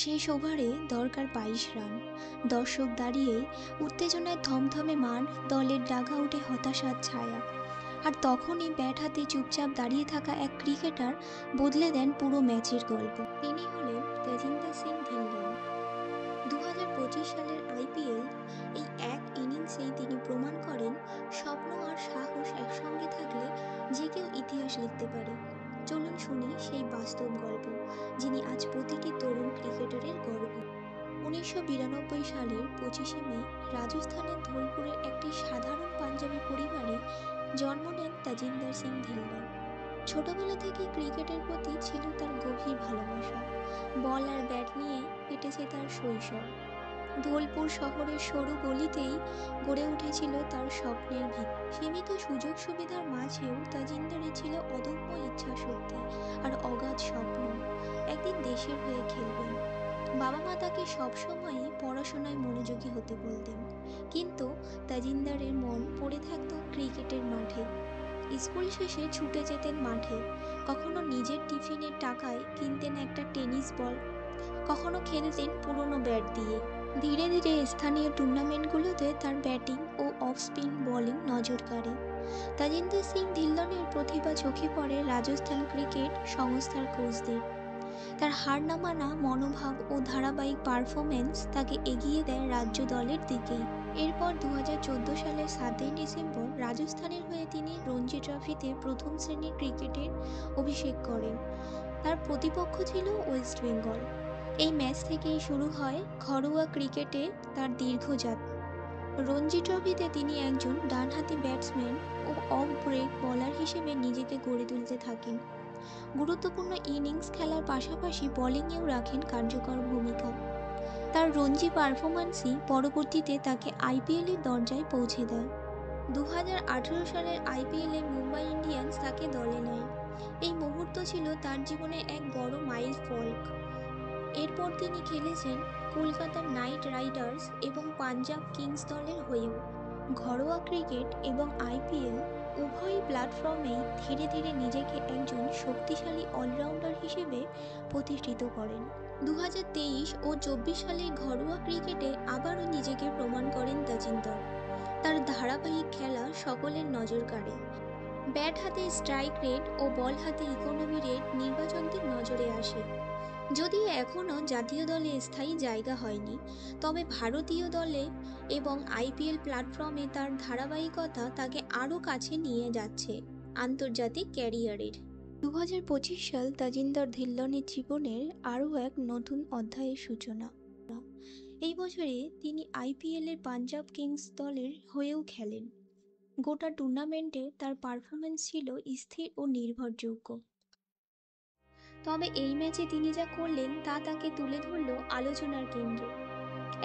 শেষ ওভারে দরকার ২২ রান। দর্শক দাঁড়িয়েই উত্তেজনায় থমথমে মাঠ, দলের ডাগআউটে হতাশার ছায়া। আর তখনই ব্যাট হাতে চুপচাপ দাঁড়িয়ে থাকা এক ক্রিকেটার বদলে দেন পুরো ম্যাচের গল্প। তিনি হলেন তেজিন্দর সিং ধিল্লন। ২০২৫ সালের আইপিএল এই এক ইনিংসেই তিনি প্রমাণ করেন স্বপ্ন আর সাহস একসঙ্গে থাকলে যে কেউ ইতিহাস লিখতে পারে। চলুন শুনি সেই বাস্তব গল্প, যিনি আজ প্রতিটি তরুণ ক্রিকেটারের গর্ব। ১৯৯২ সালের ২৫শে মে রাজস্থানের ধোলপুরের একটি সাধারণ পাঞ্জাবি পরিবারে জন্ম নেন তাজিন্দর সিং ধিল্লন। ছোটবেলা থেকেই ক্রিকেটের প্রতি ছিল তার গভীর ভালোবাসা। বল আর ব্যাট নিয়ে কেটেছে তার শৈশব। ধোলপুর শহরের সরু গলিতেই গড়ে উঠেছিল তার স্বপ্নের ভিত। সীমিত সুযোগ সুবিধার মাঝেও তাজিন্দরের ছিল অদম্য ইচ্ছা শক্তি আর অগাধ স্বপ্ন। একদিন দেশের হয়ে খেলবেন। বাবা মা তাকে সবসময়ই পড়াশোনায় মনোযোগী হতে বলতেন, কিন্তু তাজিন্দরের মন পড়ে থাকতো ক্রিকেটের মাঠে। স্কুল শেষে ছুটে যেতেন মাঠে, কখনো নিজের টিফিনের টাকায় কিনতেন একটা টেনিস বল, কখনো খেলতেন পুরনো ব্যাট দিয়ে। ধীরে ধীরে স্থানীয় টুর্নামেন্টগুলোতে তার ব্যাটিং ও অফ স্পিন বোলিং নজর কাড়ে। তাজিন্দর সিং ধিল্লনের প্রতিভা চোখে পড়ে রাজস্থান ক্রিকেট সংস্থার কোচদের। তার হার না মানা মনোভাব ও ধারাবাহিক পারফরমেন্স তাকে এগিয়ে দেয় রাজ্য দলের দিকেই। এরপর ২০১৪ সালের ৭ই ডিসেম্বর রাজস্থানের হয়ে তিনি রঞ্জি ট্রফিতে প্রথম শ্রেণীর ক্রিকেটের অভিষেক করেন। তার প্রতিপক্ষ ছিল ওয়েস্ট বেঙ্গল। এই ম্যাচ থেকেই শুরু হয় ঘরোয়া ক্রিকেটে তার দীর্ঘ যাত্রা। রঞ্জি ট্রফিতে তিনি একজন ডানহাতি ব্যাটসম্যান ও অফ ব্রেক বোলার হিসেবে নিজেকে গড়ে তুলতে থাকেন। গুরুত্বপূর্ণ ইনিংস খেলার পাশাপাশি বোলিংয়েও রাখেন কার্যকর ভূমিকা। তার রঞ্জি পারফরম্যান্সই পরবর্তীতে তাকে আইপিএলের দরজায় পৌঁছে দেয়। ২০১৮ সালের আইপিএলে মুম্বাই ইন্ডিয়ান্স তাকে দলে নেয়। এই মুহূর্ত ছিল তার জীবনে এক বড় মাইল ফলক। এরপর তিনি খেলেছেন কলকাতা নাইট রাইডার্স এবং পাঞ্জাব কিংস দলের হয়েও। ঘরোয়া ক্রিকেট এবং আইপিএল উভয় প্ল্যাটফর্মেই ধীরে ধীরে নিজেকে একজন শক্তিশালী অলরাউন্ডার হিসেবে প্রতিষ্ঠিত করেন। ২০২৩ ও ২৪ সালের ঘরোয়া ক্রিকেটে আবারও নিজেকে প্রমাণ করেন তাজিন্দর। তার ধারাবাহিক খেলা সকলের নজর কাড়ে। ব্যাট হাতে স্ট্রাইক রেট ও বল হাতে ইকোনমি রেট নির্বাচকদের নজরে আসে। যদিও এখনও জাতীয় দলে স্থায়ী জায়গা হয়নি, তবে ভারতীয় দলে এবং আইপিএল প্ল্যাটফর্মে তার ধারাবাহিকতা তাকে আরও কাছে নিয়ে যাচ্ছে আন্তর্জাতিক ক্যারিয়ারের। ২০২৫ সাল তাজিন্দর ধিল্লনের জীবনের আরও এক নতুন অধ্যায়ের সূচনা। এই বছরে তিনি আইপিএলের পাঞ্জাব কিংস দলের হয়েও খেলেন। গোটা টুর্নামেন্টে তার পারফরমেন্স ছিল স্থির ও নির্ভরযোগ্য। তবে এই ম্যাচে তিনি যা করলেন তা তাকে তুলে ধরল আলোচনার কেন্দ্রে।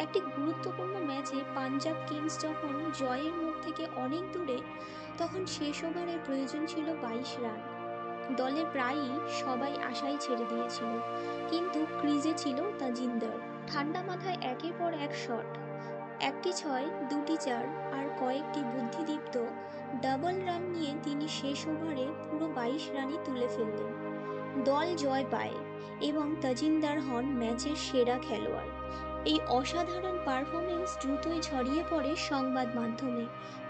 একটি গুরুত্বপূর্ণ ম্যাচে পাঞ্জাব কিংস যখন জয়ের মুখ থেকে অনেক দূরে, তখন শেষ ওভারে প্রয়োজন ছিল ২২ রান। দলের প্রায়ই সবাই আশাই ছেড়ে দিয়েছিল, কিন্তু ক্রিজে ছিল তাজিন্দর। ঠান্ডা মাথায় একের পর এক শট, একটি ৬, দুটি ৪ আর কয়েকটি বুদ্ধিদীপ্ত ডাবল রান নিয়ে তিনি শেষ ওভারে পুরো ২২ রানই তুলে ফেললেন। দল জয় পায় এবং তাজিন্দর হন ম্যাচের সেরা খেলোয়াড়। এই অসাধারণ পারফরমেন্স দ্রুতই ছড়িয়ে পড়ে সংবাদ মাধ্যমে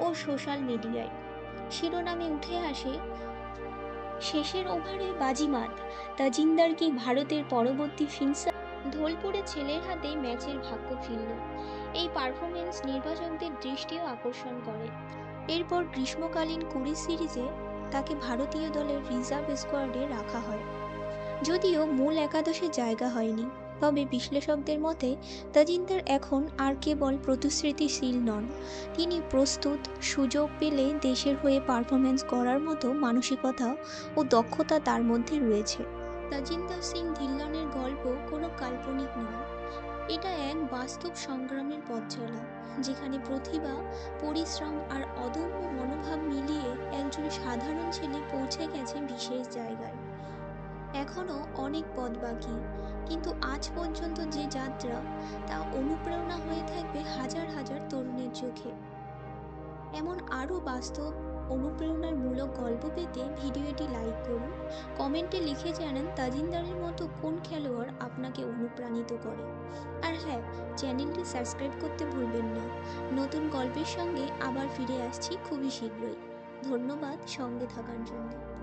ও সোশ্যাল মিডিয়ায়। শিরোনামে উঠে আসে, শেষের ওভারে বাজিমাত, তাজিন্দর কি ভারতের পরবর্তী ফিনিশার? ধোলপুরে ছেলের হাতেই ম্যাচের ভাগ্য ফিরল। এই পারফরমেন্স নির্বাচকদের দৃষ্টিও আকর্ষণ করে। এরপর গ্রীষ্মকালীন কুড়ি সিরিজে তাকে ভারতীয় দলের রিজার্ভ স্কোয়াডে রাখা হয়। যদিও মূল একাদশে জায়গা হয়নি, তবে বিশ্লেষকদের মতে তাজিন্দর এখন আর কেবল প্রতিশ্রুতিশীল নন, তিনি প্রস্তুত সুযোগ পেলে দেশের হয়ে পারফরমেন্স করার মতো মানসিকতা ও দক্ষতা তার মধ্যে রয়েছে। তাজিন্দর সিং ধিল্লনের গল্প কোনো কাল্পনিক নয়, এটা এক বাস্তব সংগ্রামের পথ চলা, যেখানে প্রতিভা, পরিশ্রম আর অদম্য মনোভাব মিলিয়ে একজন সাধারণ ছেলে পৌঁছে গেছে বিশেষ জায়গায়। এখনও অনেক পথ বাকি, কিন্তু আজ পর্যন্ত যে যাত্রা, তা অনুপ্রেরণা হয়ে থাকবে হাজার হাজার তরুণের চোখে। এমন আরও বাস্তব অনুপ্রেরণামূলক গল্প পেতে ভিডিওটি লাইক করুন, কমেন্টে লিখে জানান তাজিনদারের মতো কোন খেলোয়াড় আপনাকে অনুপ্রাণিত করে। আর হ্যাঁ, চ্যানেলটি সাবস্ক্রাইব করতে ভুলবেন না। নতুন গল্পের সঙ্গে আবার ফিরে আসছি খুবই শীঘ্রই। ধন্যবাদ সঙ্গে থাকার জন্য।